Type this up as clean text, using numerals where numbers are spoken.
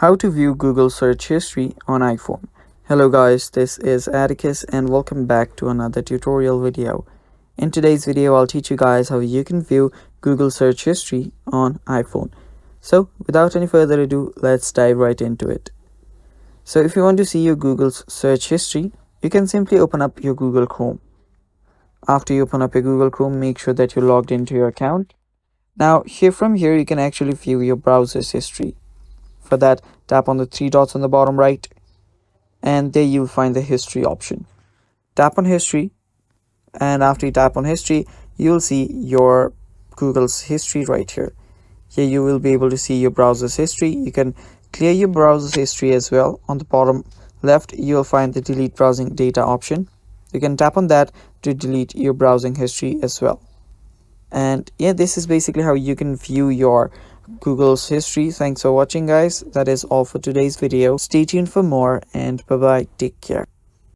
How to view Google search history on iPhone. Hello guys, this is Atticus and welcome back to another tutorial video. In today's video, I'll teach you guys how you can view Google search history on iPhone. So without any further ado, let's dive right into it. So if you want to see your Google's search history, you can simply open up your Google Chrome. After you open up your Google Chrome, make sure that you're logged into your account. Now from here, you can actually view your browser's history. For that, tap on the three dots on the bottom right, and there you'll find the history option. Tap on history, and after you tap on history, you'll see your Google's history right here. Here you will be able to see your browser's history. You can clear your browser's history as well. On the bottom left, you'll find the delete browsing data option. You can tap on that to delete your browsing history as well. And yeah, this is basically how you can view your Google's history. Thanks for watching guys. That is all for today's video. Stay tuned for more, and bye bye, take care.